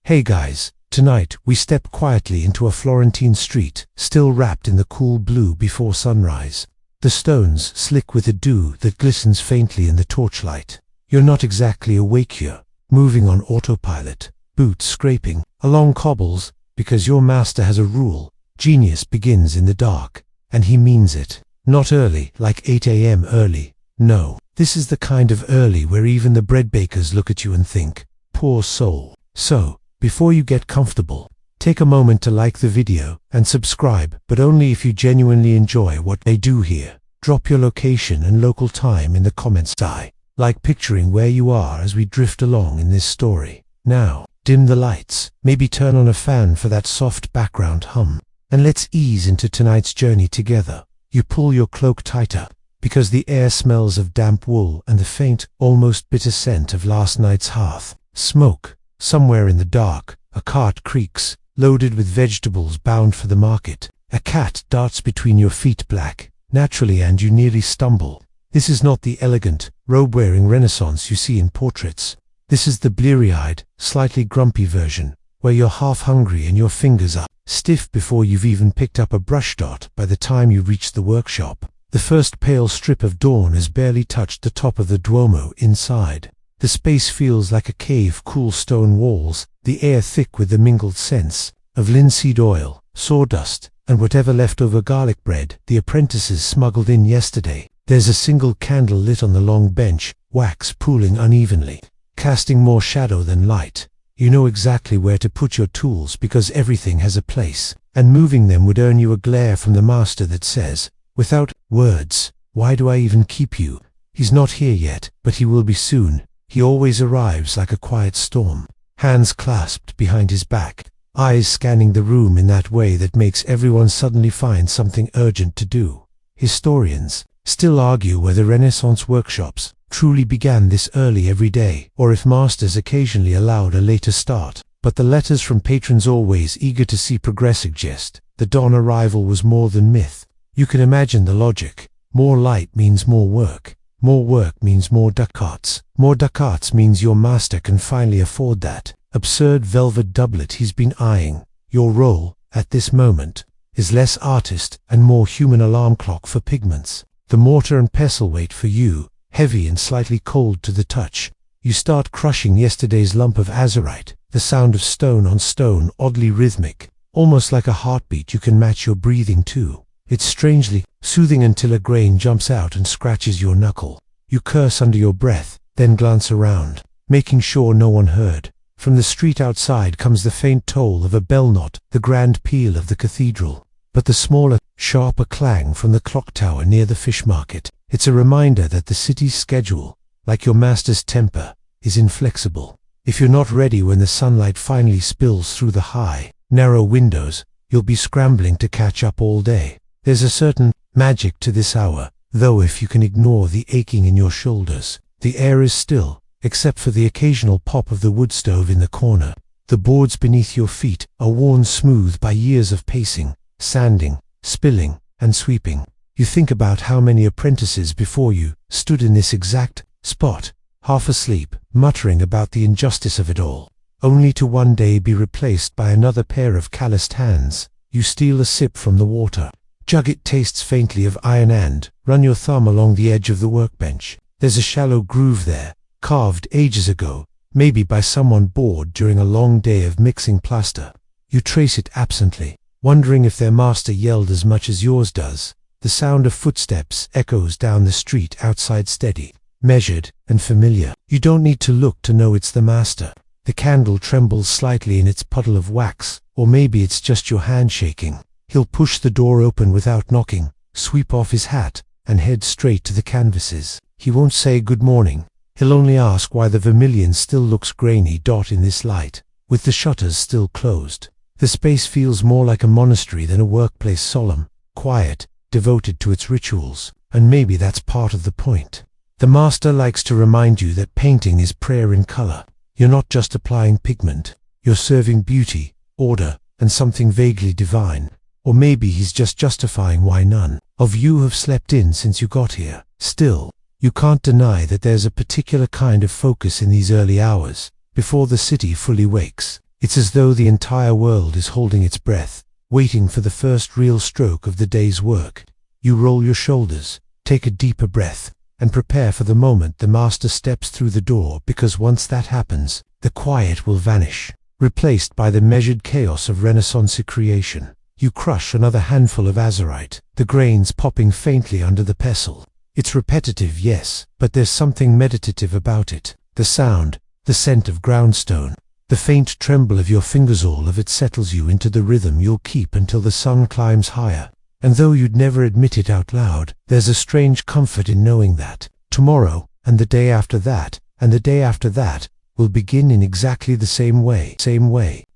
Hey guys, tonight we step quietly into a Florentine street, still wrapped in the cool blue before sunrise. The stones slick with a dew that glistens faintly in the torchlight. You're not exactly awake here, moving on autopilot, boots scraping along cobbles, because your master has a rule: genius begins in the dark, and he means it. Not early, like 8 a.m. early. No, this is the kind of early where even the bread bakers look at you and think, poor soul. So, before you get comfortable, take a moment to like the video and subscribe, but only if you genuinely enjoy what they do here. Drop your location and local time in the comments. I like picturing where you are as we drift along in this story. Now, dim the lights, maybe turn on a fan for that soft background hum, and let's ease into tonight's journey together. You pull your cloak tighter, because the air smells of damp wool and the faint, almost bitter scent of last night's hearth smoke. Somewhere in the dark, a cart creaks, loaded with vegetables bound for the market. A cat darts between your feet black, naturally, and you nearly stumble. This is not the elegant, robe-wearing Renaissance you see in portraits. This is the bleary-eyed, slightly grumpy version, where you're half hungry and your fingers are stiff before you've even picked up a brush dart by the time you reach the workshop. The first pale strip of dawn has barely touched the top of the Duomo inside. The space feels like a cave, cool stone walls, the air thick with the mingled scents of linseed oil, sawdust, and whatever leftover garlic bread the apprentices smuggled in yesterday. There's a single candle lit on the long bench, wax pooling unevenly, casting more shadow than light. You know exactly where to put your tools because everything has a place, and moving them would earn you a glare from the master that says, without words, "Why do I even keep you?" He's not here yet, but he will be soon. He always arrives like a quiet storm, hands clasped behind his back, eyes scanning the room in that way that makes everyone suddenly find something urgent to do. Historians still argue whether Renaissance workshops truly began this early every day, or if masters occasionally allowed a later start. But the letters from patrons always eager to see progress suggest the dawn arrival was more than myth. You can imagine the logic. More light means more work. More work means more ducats. More ducats means your master can finally afford that absurd velvet doublet he's been eyeing. Your role, at this moment, is less artist and more human alarm clock for pigments. The mortar and pestle wait for you, heavy and slightly cold to the touch. You start crushing yesterday's lump of azurite, the sound of stone on stone oddly rhythmic, almost like a heartbeat you can match your breathing to. It's strangely soothing until a grain jumps out and scratches your knuckle. You curse under your breath, then glance around, making sure no one heard. From the street outside comes the faint toll of a bell, not the grand peal of the cathedral, but the smaller, sharper clang from the clock tower near the fish market. It's a reminder that the city's schedule, like your master's temper, is inflexible. If you're not ready when the sunlight finally spills through the high, narrow windows, you'll be scrambling to catch up all day. There's a certain magic to this hour, though if you can ignore the aching in your shoulders. The air is still, except for the occasional pop of the wood stove in the corner. The boards beneath your feet are worn smooth by years of pacing, sanding, spilling, and sweeping. You think about how many apprentices before you stood in this exact spot, half asleep, muttering about the injustice of it all, only to one day be replaced by another pair of calloused hands. You steal a sip from the water. Jug it tastes faintly of iron and run your thumb along the edge of the workbench. There's a shallow groove there, carved ages ago, maybe by someone bored during a long day of mixing plaster. You trace it absently, wondering if their master yelled as much as yours does. The sound of footsteps echoes down the street outside, steady, measured, and familiar. You don't need to look to know it's the master. The candle trembles slightly in its puddle of wax, or maybe it's just your hand shaking. He'll push the door open without knocking, sweep off his hat, and head straight to the canvases. He won't say good morning. He'll only ask why the vermilion still looks grainy in this light, with the shutters still closed. The space feels more like a monastery than a workplace, solemn, quiet, devoted to its rituals, and maybe that's part of the point. The master likes to remind you that painting is prayer in color. You're not just applying pigment, you're serving beauty, order, and something vaguely divine. Or maybe he's just justifying why none of you have slept in since you got here. Still, you can't deny that there's a particular kind of focus in these early hours, before the city fully wakes. It's as though the entire world is holding its breath, waiting for the first real stroke of the day's work. You roll your shoulders, take a deeper breath, and prepare for the moment the master steps through the door, because once that happens, the quiet will vanish, replaced by the measured chaos of Renaissance creation. You crush another handful of azurite, the grains popping faintly under the pestle. It's repetitive, yes, but there's something meditative about it. The sound, the scent of groundstone, the faint tremble of your fingers, all of it settles you into the rhythm you'll keep until the sun climbs higher. And though you'd never admit it out loud, there's a strange comfort in knowing that tomorrow, and the day after that, and the day after that, will begin in exactly the same way.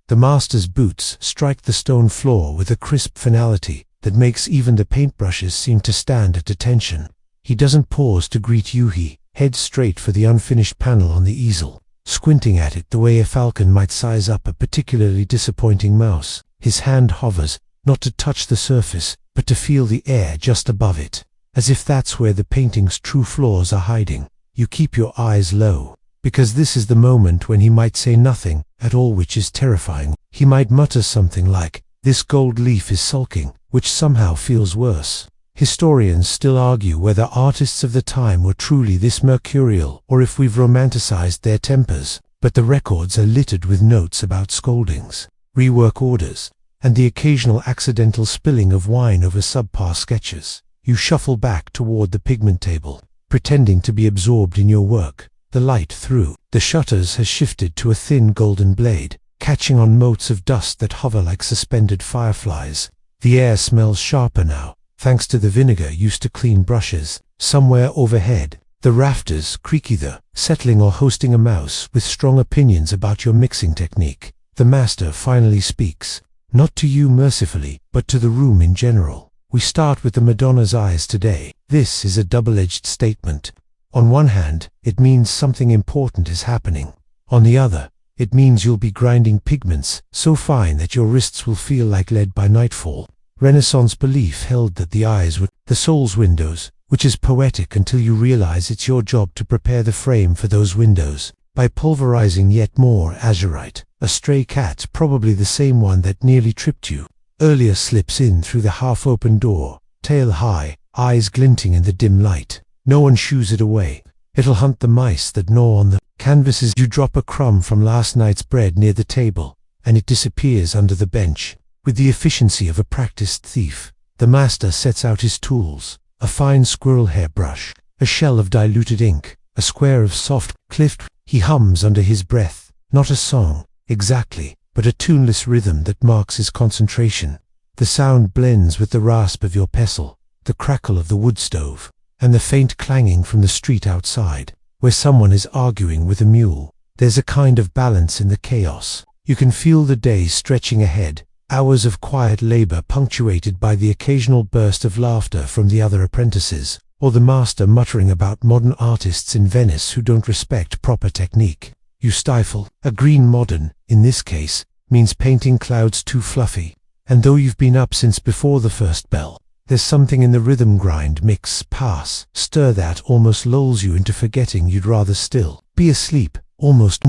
The master's boots strike the stone floor with a crisp finality that makes even the paintbrushes seem to stand at attention. He doesn't pause to greet you, he heads straight for the unfinished panel on the easel, squinting at it the way a falcon might size up a particularly disappointing mouse. His hand hovers, not to touch the surface, but to feel the air just above it, as if that's where the painting's true flaws are hiding. You keep your eyes low, because this is the moment when he might say nothing at all, which is terrifying. He might mutter something like, "This gold leaf is sulking," which somehow feels worse. Historians still argue whether artists of the time were truly this mercurial, or if we've romanticized their tempers, but the records are littered with notes about scoldings, rework orders, and the occasional accidental spilling of wine over subpar sketches. You shuffle back toward the pigment table, pretending to be absorbed in your work. The light through the shutters has shifted to a thin golden blade, catching on motes of dust that hover like suspended fireflies. The air smells sharper now, thanks to the vinegar used to clean brushes. Somewhere overhead, the rafters creak, either settling or hosting a mouse with strong opinions about your mixing technique. The master finally speaks, not to you mercifully, but to the room in general. We start with the Madonna's eyes today. This is a double-edged statement. On one hand, it means something important is happening. On the other, it means you'll be grinding pigments so fine that your wrists will feel like lead by nightfall. Renaissance belief held that the eyes were the soul's windows, which is poetic until you realize it's your job to prepare the frame for those windows by pulverizing yet more azurite. A stray cat, probably the same one that nearly tripped you earlier, slips in through the half-open door, tail high, eyes glinting in the dim light. No one shoos it away. It'll hunt the mice that gnaw on the canvases. You drop a crumb from last night's bread near the table, and it disappears under the bench. With the efficiency of a practiced thief, the master sets out his tools: a fine squirrel hair brush, a shell of diluted ink, a square of soft clipped. He hums under his breath, not a song exactly, but a tuneless rhythm that marks his concentration. The sound blends with the rasp of your pestle, the crackle of the wood stove, and the faint clanging from the street outside, where someone is arguing with a mule. There's a kind of balance in the chaos. You can feel the day stretching ahead, hours of quiet labor punctuated by the occasional burst of laughter from the other apprentices, or the master muttering about modern artists in Venice who don't respect proper technique. You stifle. A green modern, in this case, means painting clouds too fluffy. And though you've been up since before the first bell, there's something in the rhythm, grind, mix, pass, stir that almost lulls you into forgetting you'd rather still be asleep. Almost.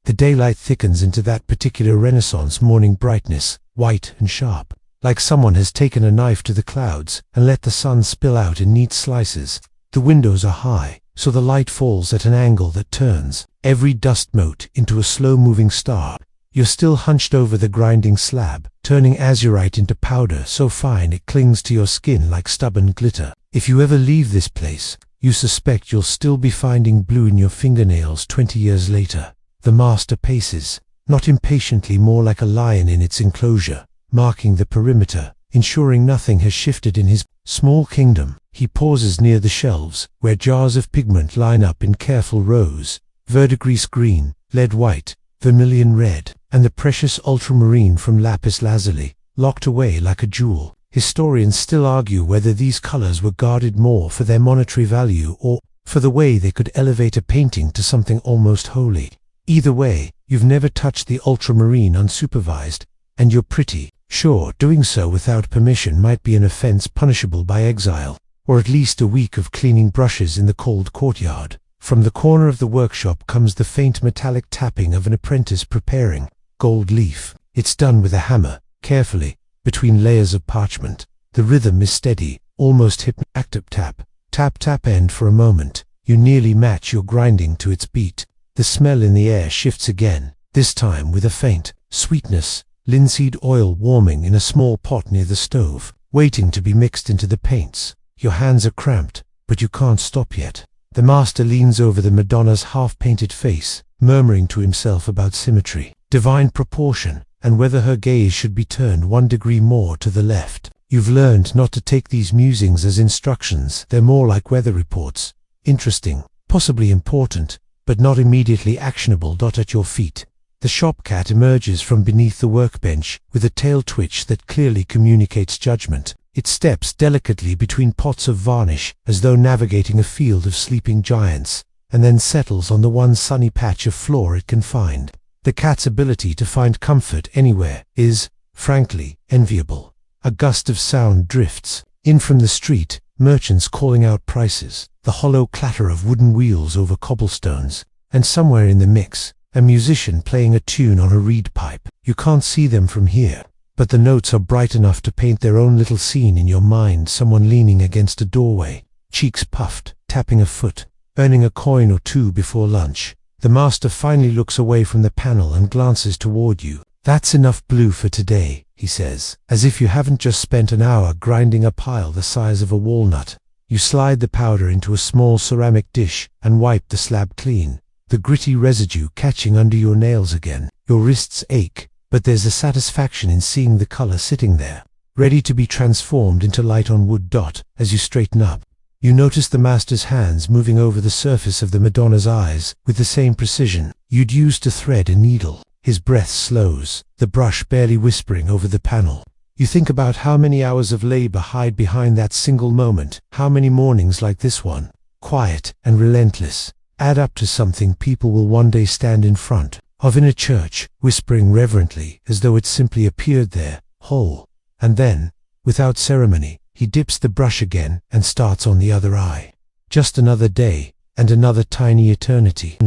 The daylight thickens into that particular Renaissance morning brightness, white and sharp, like someone has taken a knife to the clouds and let the sun spill out in neat slices. The windows are high, so the light falls at an angle that turns every dust mote into a slow-moving star. You're still hunched over the grinding slab, turning azurite into powder so fine it clings to your skin like stubborn glitter. If you ever leave this place, you suspect you'll still be finding blue in your fingernails 20 years later. The master paces, not impatiently, more like a lion in its enclosure, marking the perimeter, ensuring nothing has shifted in his small kingdom. He pauses near the shelves, where jars of pigment line up in careful rows: verdigris green, lead white, vermilion red, and the precious ultramarine from lapis lazuli, locked away like a jewel. Historians still argue whether these colors were guarded more for their monetary value or for the way they could elevate a painting to something almost holy. Either way, you've never touched the ultramarine unsupervised, and you're pretty sure doing so without permission might be an offense punishable by exile, or at least a week of cleaning brushes in the cold courtyard. From the corner of the workshop comes the faint metallic tapping of an apprentice preparing. gold leaf. It's done with a hammer, carefully, between layers of parchment. The rhythm is steady, almost hypnotic. Tap, tap, tap. And for a moment, you nearly match your grinding to its beat. The smell in the air shifts again, this time with a faint sweetness, linseed oil warming in a small pot near the stove, waiting to be mixed into the paints. Your hands are cramped, but you can't stop yet. The master leans over the Madonna's half-painted face, murmuring to himself about symmetry, divine proportion, and whether her gaze should be turned 1 degree more to the left. You've learned not to take these musings as instructions. They're more like weather reports. Interesting, possibly important, but not immediately actionable. At your feet, the shop cat emerges from beneath the workbench with a tail twitch that clearly communicates judgment. It steps delicately between pots of varnish as though navigating a field of sleeping giants, and then settles on the one sunny patch of floor it can find. The cat's ability to find comfort anywhere is, frankly, enviable. A gust of sound drifts in from the street, merchants calling out prices, the hollow clatter of wooden wheels over cobblestones, and somewhere in the mix, a musician playing a tune on a reed pipe. You can't see them from here, but the notes are bright enough to paint their own little scene in your mind. Someone leaning against a doorway, cheeks puffed, tapping a foot, earning a coin or two before lunch. The master finally looks away from the panel and glances toward you. "That's enough blue for today," he says, as if you haven't just spent an hour grinding a pile the size of a walnut. You slide the powder into a small ceramic dish and wipe the slab clean, the gritty residue catching under your nails again. Your wrists ache, but there's a satisfaction in seeing the color sitting there, ready to be transformed into light on wood. As you straighten up, you notice the master's hands moving over the surface of the Madonna's eyes with the same precision you'd use to thread a needle. His breath slows, the brush barely whispering over the panel. You think about how many hours of labor hide behind that single moment, how many mornings like this one, quiet and relentless, add up to something people will one day stand in front of in a church, whispering reverently as though it simply appeared there, whole. And then, without ceremony, he dips the brush again and starts on the other eye. Just another day, and another tiny eternity.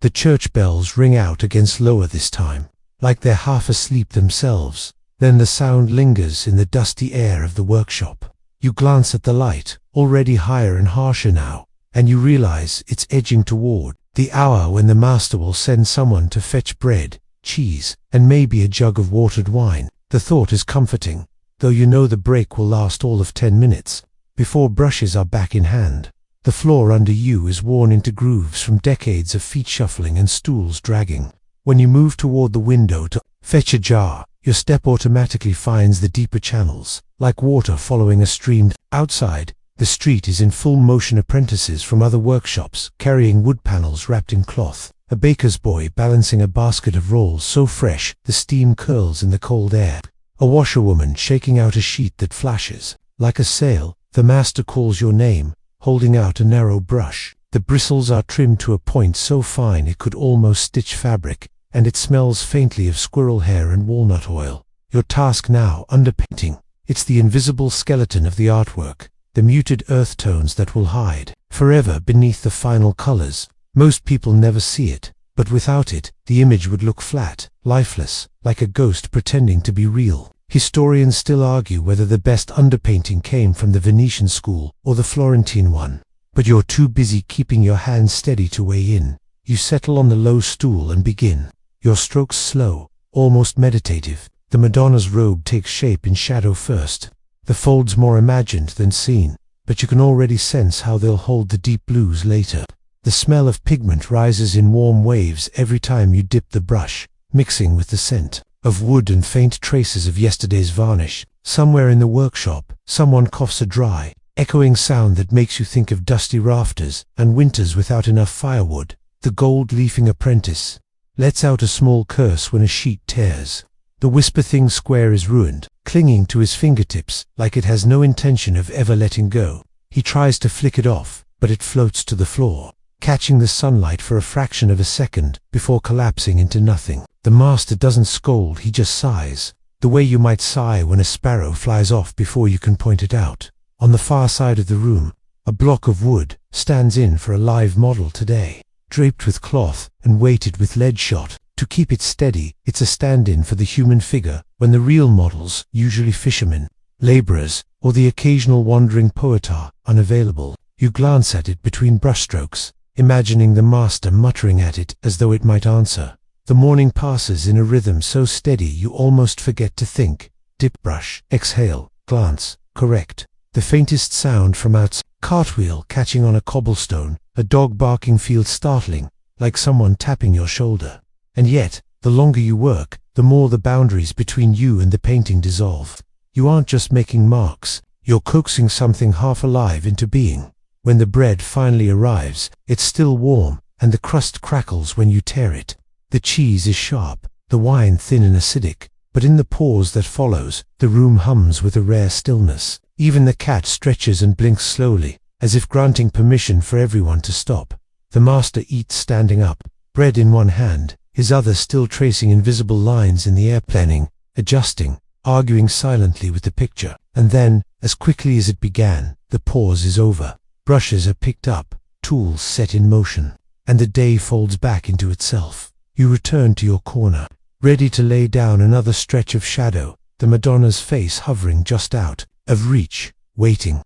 The church bells ring out against lower this time, like they're half asleep themselves. Then the sound lingers in the dusty air of the workshop. You glance at the light, already higher and harsher now, and you realize it's edging toward the hour when the master will send someone to fetch bread, cheese, and maybe a jug of watered wine. The thought is comforting, though you know the break will last all of 10 minutes, before brushes are back in hand. The floor under you is worn into grooves from decades of feet shuffling and stools dragging. When you move toward the window to fetch a jar, your step automatically finds the deeper channels, like water following a stream. Outside, the street is in full motion. Apprentices from other workshops carrying wood panels wrapped in cloth, a baker's boy balancing a basket of rolls so fresh the steam curls in the cold air, a washerwoman shaking out a sheet that flashes like a sail. The master calls your name, holding out a narrow brush. The bristles are trimmed to a point so fine it could almost stitch fabric, and it smells faintly of squirrel hair and walnut oil. Your task now, underpainting. It's the invisible skeleton of the artwork, the muted earth tones that will hide forever beneath the final colors. Most people never see it, but without it, the image would look flat, lifeless, like a ghost pretending to be real. Historians still argue whether the best underpainting came from the Venetian school or the Florentine one, but you're too busy keeping your hands steady to weigh in. You settle on the low stool and begin. Your strokes slow, almost meditative. The Madonna's robe takes shape in shadow first, the folds more imagined than seen, but you can already sense how they'll hold the deep blues later. The smell of pigment rises in warm waves every time you dip the brush, mixing with the scent of wood and faint traces of yesterday's varnish. Somewhere in the workshop, someone coughs a dry, echoing sound that makes you think of dusty rafters and winters without enough firewood. The gold-leafing apprentice lets out a small curse when a sheet tears. The whisper-thing square is ruined, clinging to his fingertips like it has no intention of ever letting go. He tries to flick it off, but it floats to the floor, catching the sunlight for a fraction of a second before collapsing into nothing. The master doesn't scold, he just sighs, the way you might sigh when a sparrow flies off before you can point it out. On the far side of the room, a block of wood stands in for a live model today, draped with cloth and weighted with lead shot. To keep it steady, it's a stand-in for the human figure, when the real models, usually fishermen, laborers, or the occasional wandering poet, are unavailable. You glance at it between brushstrokes, imagining the master muttering at it as though it might answer. The morning passes in a rhythm so steady you almost forget to think. Dip, brush, exhale, glance, correct. The faintest sound from outside, cartwheel catching on a cobblestone, a dog barking feels startling, like someone tapping your shoulder. And yet, the longer you work, the more the boundaries between you and the painting dissolve. You aren't just making marks, you're coaxing something half alive into being. When the bread finally arrives, it's still warm, and the crust crackles when you tear it. The cheese is sharp, the wine thin and acidic, but in the pause that follows, the room hums with a rare stillness. Even the cat stretches and blinks slowly, as if granting permission for everyone to stop. The master eats standing up, bread in one hand, his other still tracing invisible lines in the air, planning, adjusting, arguing silently with the picture. And then, as quickly as it began, the pause is over. Brushes are picked up, tools set in motion, and the day folds back into itself. You return to your corner, ready to lay down another stretch of shadow, the Madonna's face hovering just out of reach, waiting.